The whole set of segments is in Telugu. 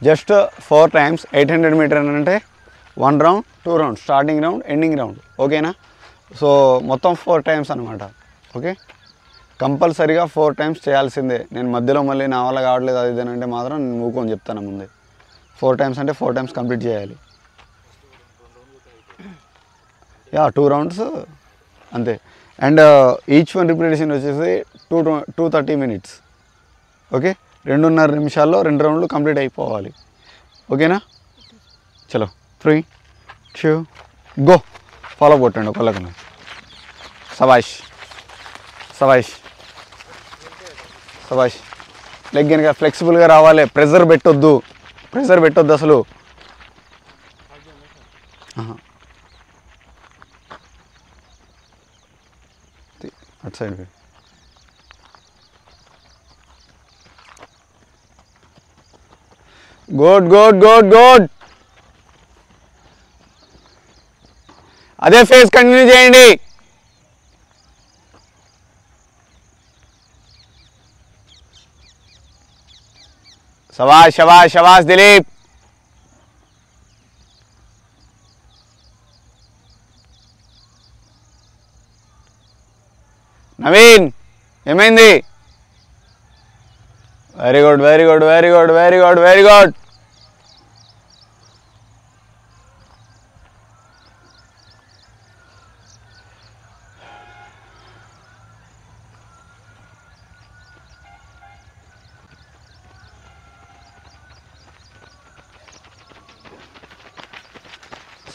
జస్ట్ 4 times 800 మీటర్ అంటే 1 round 2 rounds, starting round ending round. ఓకేనా? సో మొత్తం 4 times అనమాట. ఓకే, కంపల్సరీగా 4 times చేయాల్సిందే. నేను మధ్యలో మళ్ళీ నా వల్ల కావట్లేదు అది ఇదేనంటే మాత్రం నేను ఊకొని చెప్తాను ముందే. 4 times అంటే 4 times కంప్లీట్ చేయాలి. 2 rounds అంతే. అండ్ ఈచ్ వన్ రిపిటేషన్ వచ్చేసి 230 minutes. ఓకే, 2.5 నిమిషాల్లో 2 రౌండ్లు కంప్లీట్ అయిపోవాలి. ఓకేనా? చలో 3 2 గో. ఫాలో కొట్టండి ఒకళ్ళకి. సబాష్ సబాష్ సబాష్. లెగ్ కనుక ఫ్లెక్సిబుల్గా రావాలి. ప్రెజర్ పెట్టొద్దు అసలు. అటు side good good good good. అదే ఫేస్ కంటిన్యూ చేయండి. శబాష్ శబాష్ శబాష్ దిలీప్. నవీన్ ఏమైంది? Very good very good very good very good very good.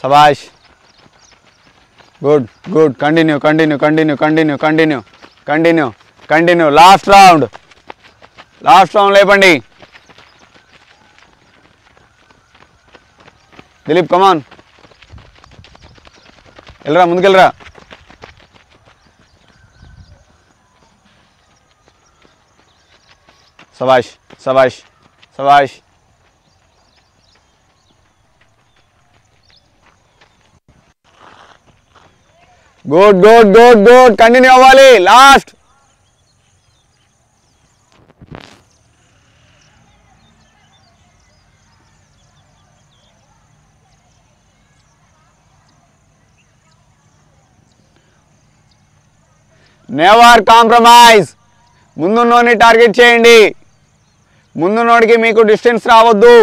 శబాష్. Good good. Continue continue continue continue continue continue continue. Last round లేపండి. దిలీప్ కమాన్, వెళ్ళరా ముందుకెళ్ళరా. శబాష్ శబాష్ శబాష్. Good good good good. Continue అవ్వాలి. లాస్ట్. Never compromise. ముందున్నోడిని టార్గెట్ చేయండి. ముందున్నోడికి మీకు డిస్టెన్స్ రావద్దు.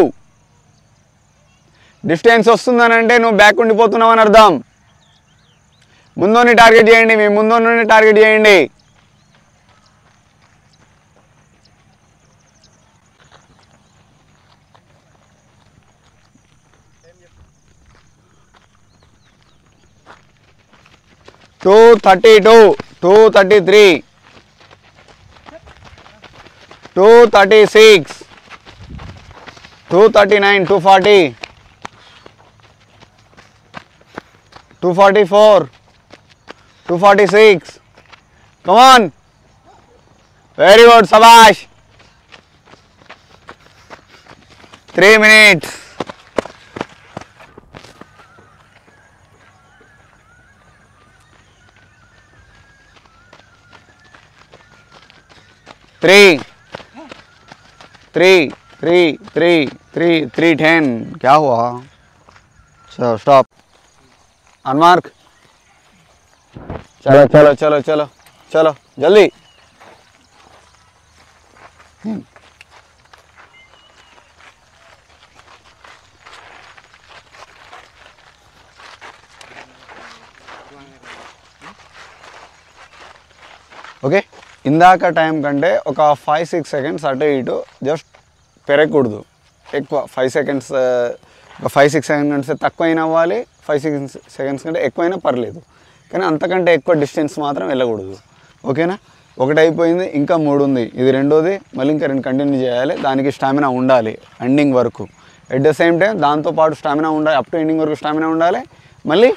డిస్టెన్స్ వస్తుందని అంటే నువ్వు బ్యాక్ ఉండిపోతున్నావు అని అర్థం. ముందుని టార్గెట్ చేయండి. మీ ముందుని టార్గెట్ చేయండి. Two 32 233 236 239 240 244 246. Come on. Very good. Sabash. 3 minutes. Three 3:10. क्या हुआ? चलो स्टॉप. अनमार्क. चलो चलो चलो चलो चलो जल्दी. ఓకే, ఇందాక టైం కంటే ఒక 5-6 seconds అటు ఇటు జస్ట్ పెరగకూడదు. ఎక్కువ 5 seconds, ఒక 5-6 seconds తక్కువైనా అవ్వాలి. 5-6 seconds కంటే ఎక్కువైనా పర్లేదు, కానీ అంతకంటే ఎక్కువ డిస్టెన్స్ మాత్రం వెళ్ళకూడదు. ఓకేనా? ఒకటి అయిపోయింది, ఇంకా 3 ఉంది. ఇది రెండోది. మళ్ళీ ఇంకా 2 కంటిన్యూ చేయాలి. దానికి స్టామినా ఉండాలి ఎండింగ్ వరకు. ఎట్ ద సేమ్ టైం దాంతోపాటు స్టామినా ఉండాలి. అప్ టు ఎండింగ్ వరకు స్టామినా ఉండాలి. మళ్ళీ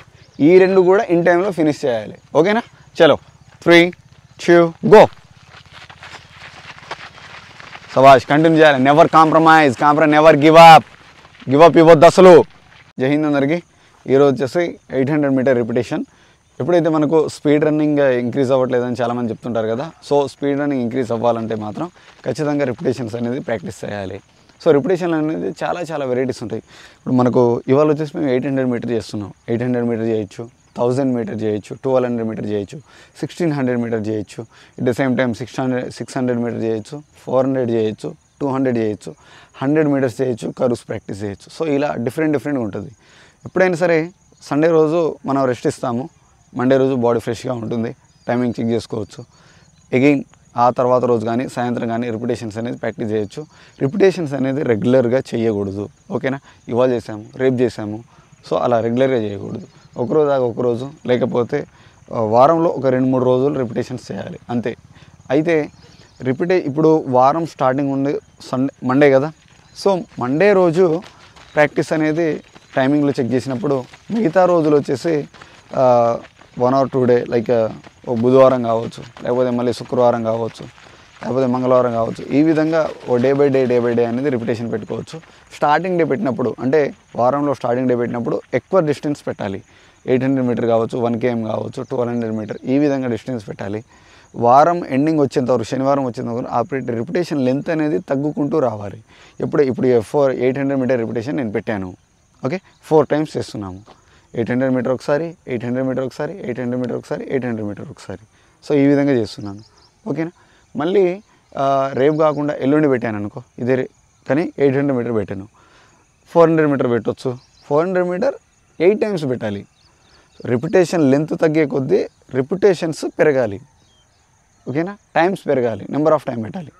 ఈ 2 కూడా ఇన్ టైంలో ఫినిష్ చేయాలి. ఓకేనా? చలో 3 2 గో. సబాష్. కంటిన్యూ చేయాలి. Never compromise. Never give up ఇవ్వద్దు అసలు. జై హింద్ అందరికీ. ఈరోజు వచ్చేసి 800 మీటర్ రిపిటేషన్. ఎప్పుడైతే మనకు స్పీడ్ రన్నింగ్ ఇంక్రీజ్ అవ్వట్లేదని చాలామంది చెప్తుంటారు కదా. సో స్పీడ్ రన్నింగ్ ఇంక్రీజ్ అవ్వాలంటే మాత్రం ఖచ్చితంగా రిపిటేషన్స్ అనేది ప్రాక్టీస్ చేయాలి. సో రిపిటేషన్ అనేది చాలా చాలా వెరైటీస్ ఉంటాయి. ఇప్పుడు మనకు ఇవాళ వచ్చేసి మేము 800 మీటర్ చేస్తున్నాం. 800 మీటర్ చేయొచ్చు, 1000 మీటర్ చేయొచ్చు, 1200 మీటర్ చేయొచ్చు, 1600 మీటర్ చేయొచ్చు, at the same time 600 meter చేయొచ్చు, 400 చేయొచ్చు, 200 చేయొచ్చు, 100 మీటర్స్ చేయొచ్చు, కర్వ్స్ ప్రాక్టీస్ చేయొచ్చు. సో ఇలా డిఫరెంట్గా ఉంటుంది. ఎప్పుడైనా సరే సండే రోజు మనం రెస్ట్ ఇస్తాము, మండే రోజు బాడీ ఫ్రెష్గా ఉంటుంది, టైమింగ్ చెక్ చేసుకోవచ్చు. అగైన్ ఆ తర్వాత రోజు కానీ సాయంత్రం కానీ రిపిటేషన్స్ అనేది ప్రాక్టీస్ చేయొచ్చు. రిపిటేషన్స్ అనేది రెగ్యులర్గా చేయకూడదు. ఓకేనా, ఇవాళ చేసాము, రేపు చేసాము, సో అలా రెగ్యులర్గా చేయకూడదు. ఒకరోజు దాకా ఒకరోజు, లేకపోతే వారంలో ఒక 2-3 రోజులు రిపిటేషన్స్ చేయాలి అంతే. అయితే ఇప్పుడు వారం స్టార్టింగ్ ఉంది మండే కదా, సో మండే రోజు ప్రాక్టీస్ అనేది టైమింగ్లో చెక్ చేసినప్పుడు మిగతా రోజులు వచ్చేసి 1 or 2 డే, లైక్ బుధవారం కావచ్చు, లేకపోతే మళ్ళీ శుక్రవారం కావచ్చు, లేకపోతే మంగళవారం కావచ్చు. ఈ విధంగా ఓ డే బై డే అనేది రిపిటేషన్ పెట్టుకోవచ్చు. స్టార్టింగ్ డే పెట్టినప్పుడు, అంటే వారంలో స్టార్టింగ్ డే పెట్టినప్పుడు ఎక్కువ డిస్టెన్స్ పెట్టాలి. 800 మీటర్ కావచ్చు, 1 km కావచ్చు, 1200 మీటర్, ఈ విధంగా డిస్టెన్స్ పెట్టాలి. వారం ఎండింగ్ వచ్చేంతవరకు, శనివారం వచ్చేంతవరకు ఆ రిపిటేషన్ లెంత్ అనేది తగ్గుకుంటూ రావాలి. ఇప్పుడు 800 మీటర్ రిపిటేషన్ నేను పెట్టాను. ఓకే, 4 టైమ్స్ చేస్తున్నాము. 800 మీటర్ ఒకసారి, 800 మీటర్ ఒకసారి, 800 మీటర్ ఒకసారి, 800 మీటర్ ఒకసారి. సో ఈ విధంగా చేస్తున్నాను. ఓకేనా, మళ్ళీ రేపు కాకుండా ఎల్లుండి పెట్టాను అనుకో, ఇదే కానీ 800 మీటర్ పెట్టాను, 400 మీటర్ పెట్టవచ్చు. 400 మీటర్ 8 టైమ్స్ పెట్టాలి. రిపిటేషన్ లెంత్ తగ్గే కొద్దీ రిపిటేషన్స్ పెరగాలి. ఓకేనా, టైమ్స్ పెరగాలి, నెంబర్ ఆఫ్ టైం పెట్టాలి.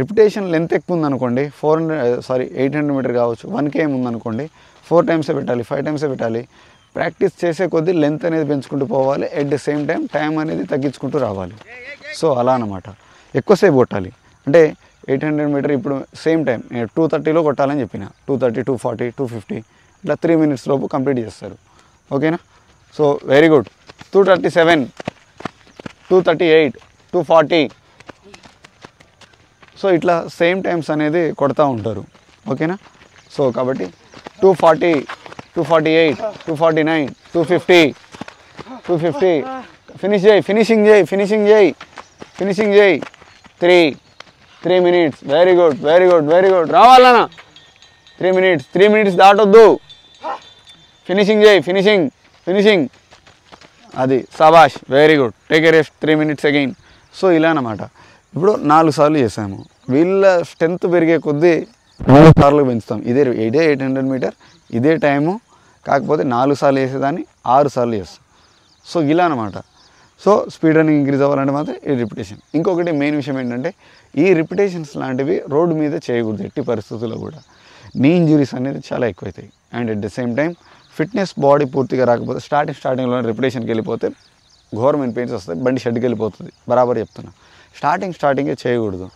రిపిటేషన్ లెంత్ ఎక్కువ ఉందనుకోండి, 800 మీటర్ కావచ్చు, 1 km ఉందనుకోండి, 4 టైమ్సే పెట్టాలి, 5 టైమ్సే పెట్టాలి. ప్రాక్టీస్ చేసే కొద్దీ లెంత్ అనేది పెంచుకుంటూ పోవాలి, ఎట్ ద సేమ్ టైం అనేది తగ్గించుకుంటూ రావాలి. సో అలా అన్నమాట, ఎక్కువసేపు కొట్టాలి. అంటే 800 మీటర్ ఇప్పుడు సేమ్ టైం నేను 2:30లో కొట్టాలని చెప్పిన, 2:30, 2:40, 2:50 ఇట్లా 3 minutes లోపు కంప్లీట్ చేస్తారు. ఓకేనా, సో వెరీ గుడ్. 2:37, 2:38, 2:40, సో ఇట్లా సేమ్ టైమ్స్ అనేది కొడతా ఉంటారు. ఓకేనా, సో కాబట్టి 2:40, 2:48, 2:49, 2:50, 2:50, ఫినిషింగ్ చేయి 3 minutes. వెరీ గుడ్ రావాలన్నా 3 minutes దాటొద్దు. ఫినిషింగ్ అది సబాష్, very good. Take a rest, 3 minutes again. So ఇలా అన్నమాట. ఇప్పుడు 4 సార్లు చేసాము. వీళ్ళ స్ట్రెంత్ పెరిగే కొద్దీ 4 సార్లు పెంచుతాం. ఇదే 800 మీటర్, ఇదే టైము, కాకపోతే 4 సార్లు చేసేదాన్ని 6 సార్లు చేస్తాం. సో ఇలా అన్నమాట. సో స్పీడ్ రన్నింగ్ ఇంక్రీజ్ అవ్వాలంటే మాత్రం ఈ రిపిటేషన్. ఇంకొకటి మెయిన్ విషయం ఏంటంటే ఈ రిపిటేషన్స్ లాంటివి రోడ్డు మీద చేయకూడదు ఎట్టి పరిస్థితుల్లో కూడా. నీ ఇంజురీస్ అనేది చాలా ఎక్కువవుతాయి. And at the same time fitness body పూర్తిగా రాకపోతే స్టార్టింగ్లో రిపిటేషన్కి వెళ్ళిపోతే గవర్నమెంట్ పెయిన్స్ వస్తాయి, బండి షెడ్కి వెళ్ళిపోతుంది. బరాబర్ చెప్తున్నా, స్టార్టింగే చేయకూడదు.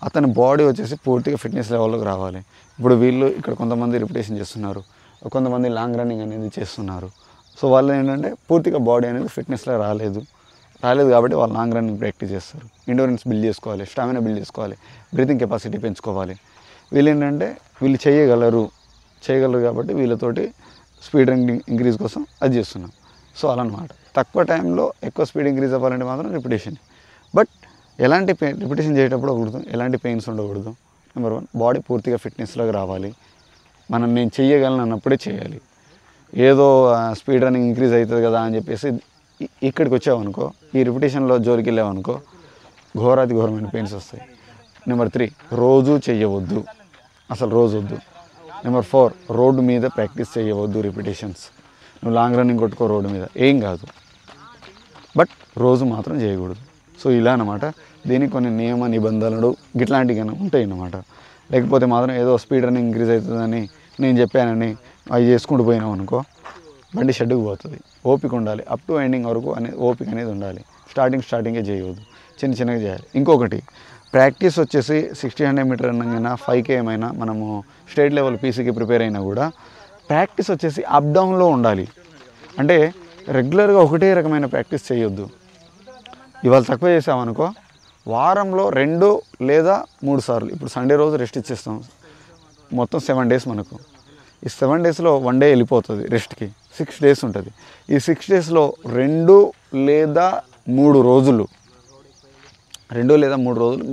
అతని బాడీ వచ్చేసి పూర్తిగా ఫిట్నెస్ లెవెల్లోకి రావాలి. ఇప్పుడు వీళ్ళు ఇక్కడ కొంతమంది రిపిటేషన్ చేస్తున్నారు, కొంతమంది లాంగ్ రన్నింగ్ అనేది చేస్తున్నారు. సో వాళ్ళు ఏంటంటే పూర్తిగా బాడీ అనేది ఫిట్నెస్లో రాలేదు కాబట్టి వాళ్ళు లాంగ్ రన్నింగ్ ప్రాక్టీస్ చేస్తారు. ఎండ్యూరెన్స్ బిల్డ్ చేసుకోవాలి, స్టామినా బిల్డ్ చేసుకోవాలి, బ్రీతింగ్ కెపాసిటీ పెంచుకోవాలి. వీళ్ళు ఏంటంటే వీళ్ళు చేయగలరు కాబట్టి వీళ్ళతోటి స్పీడ్ రన్నింగ్ ఇంక్రీజ్ కోసం అది చేస్తున్నాం. సో అలా అన్నమాట. తక్కువ టైంలో ఎక్కువ స్పీడ్ ఇంక్రీజ్ అవ్వాలంటే మాత్రం రిపిటేషన్. బట్ ఎలాంటి రిపిటేషన్ చేసేటప్పుడు ఎలాంటి పెయిన్స్ ఉండకూడదు. నెంబర్ 1, బాడీ పూర్తిగా ఫిట్నెస్లోకి రావాలి. నేను చేయగలను అన్నప్పుడే చేయాలి. ఏదో స్పీడ్ రన్నింగ్ ఇంక్రీజ్ అవుతుంది కదా అని చెప్పేసి ఇక్కడికి వచ్చావనుకో, ఈ రిపిటేషన్లో జోలికి వెళ్ళావనుకో, ఘోరమైన పెయిన్స్ వస్తాయి. నెంబర్ 3, రోజు చేయవద్దు, అసలు రోజు వద్దు. నెంబర్ 4, రోడ్డు మీద ప్రాక్టీస్ చేయవద్దు రిపిటేషన్స్. నువ్వు లాంగ్ రన్నింగ్ కొట్టుకో రోడ్డు మీద, ఏం కాదు, బట్ రోజు మాత్రం చేయకూడదు. సో ఇలా అన్నమాట. దీనికి కొన్ని నియమ నిబంధనలు ఇట్లాంటివి ఉంటాయి అన్నమాట. లేకపోతే మాత్రం ఏదో స్పీడ్ రన్నింగ్ ఇంక్రీజ్ అవుతుందని నేను చెప్పానని అవి చేసుకుంటూ పోయినాం అనుకో, బండి షెడ్డుకు పోతుంది. ఓపిక ఉండాలి, అప్ టు ఎండింగ్ వరకు ఓపిక అనేది ఉండాలి. స్టార్టింగే చేయవద్దు, చిన్నగా చేయాలి. ఇంకొకటి, ప్రాక్టీస్ వచ్చేసి 600 మీటర్ అయినా 5 km అయినా మనము స్టేట్ లెవెల్ పీసీకి ప్రిపేర్ అయినా కూడా ప్రాక్టీస్ వచ్చేసి అప్ డౌన్లో ఉండాలి. అంటే రెగ్యులర్గా ఒకటే రకమైన ప్రాక్టీస్ చేయొద్దు. ఇవాళ తక్కువ చేసామనుకో, వారంలో 2 లేదా 3 సార్లు. ఇప్పుడు సండే రోజు రెస్ట్ ఇచ్చేస్తాం, మొత్తం 7 days మనకు. ఈ 7 daysలో 1 day వెళ్ళిపోతుంది రెస్ట్కి, 6 days ఉంటుంది. ఈ 6 daysలో 2 లేదా 3 రోజులు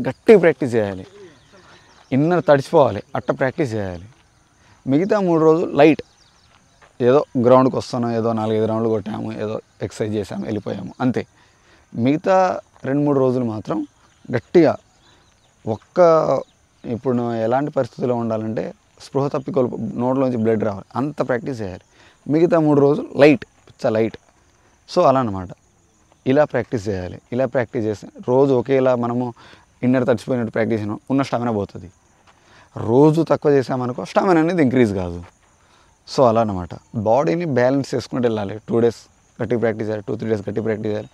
గట్టి ప్రాక్టీస్ చేయాలి. ఇన్నర్ తడిచిపోవాలి, అట్ట ప్రాక్టీస్ చేయాలి. మిగతా 3 రోజులు లైట్, ఏదో గ్రౌండ్కి వస్తున్నాం, ఏదో 4-5 రౌండ్లు కొట్టాము, ఏదో ఎక్సర్సైజ్ చేసాము, వెళ్ళిపోయాము అంతే. మిగతా 2-3 రోజులు మాత్రం గట్టిగా ఇప్పుడు ఎలాంటి పరిస్థితుల్లో ఉండాలంటే స్పృహ తప్పి నోట్లోంచి బ్లడ్ రావాలి, అంత ప్రాక్టీస్ చేయాలి. మిగతా 3 రోజులు లైట్, లైట్. సో అలా అన్నమాట. ఇలా ప్రాక్టీస్ చేయాలి. ఇలా ప్రాక్టీస్ చేస్తే రోజు ఒకేలా మనము ఇన్నర్ తడిచిపోయినట్టు ప్రాక్టీస్ చేయడం ఉన్న స్టామినా పోతుంది. రోజు తక్కువ చేసామనుకో స్టామినా అనేది ఇంక్రీజ్ కాదు. సో అలా అన్నమాట. బాడీని బ్యాలెన్స్ చేసుకుంటూ వెళ్ళాలి. 2 days గట్టి ప్రాక్టీస్ చేయాలి, 2-3 days గట్టి ప్రాక్టీస్ చేయాలి,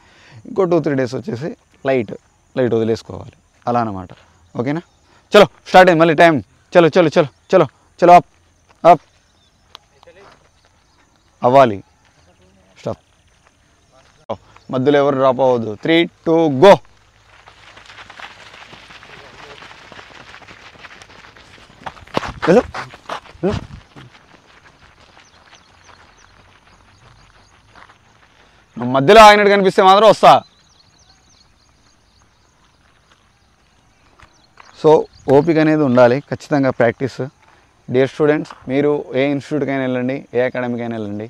ఇంకో 2-3 days వచ్చేసి లైట్ వదిలేసుకోవాలి. అలా అన్నమాట. ఓకేనా? చలో స్టార్ట్ అయింది మళ్ళీ టైం. చలో చలో చలో చలో చలో అప్ అప్ అవ్వాలి. స్టాప్. మధ్యలో ఎవరు డ్రాప్ అవ్వద్దు. 3, 2 గో. హలో నువ్వు మధ్యలో ఆగినట్టు కనిపిస్తే మాత్రం వస్తా. సో ఓపిక అనేది ఉండాలి ఖచ్చితంగా. ప్రాక్టీస్. డియర్ స్టూడెంట్స్, మీరు ఏ ఇన్స్టిట్యూట్కైనా వెళ్ళండి, ఏ అకాడమీకైనా వెళ్ళండి,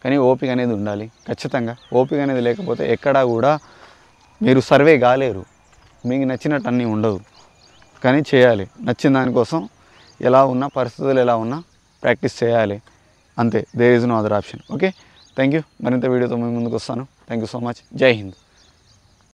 కానీ ఓపిక అనేది ఉండాలి ఖచ్చితంగా. ఓపిక అనేది లేకపోతే ఎక్కడా కూడా మీరు సర్వే కాలేరు. మీకు నచ్చినట్టు అన్నీ ఉండవు, కానీ చేయాలి. నచ్చిన దానికోసం ఎలా ఉన్నా, పరిస్థితులు ఎలా ఉన్నా ప్రాక్టీస్ చేయాలి అంతే. There is no other option. Okay, thank you. మరింత వీడియోతో మీ ముందుకు వస్తాను. Thank you so much. జై హింద్.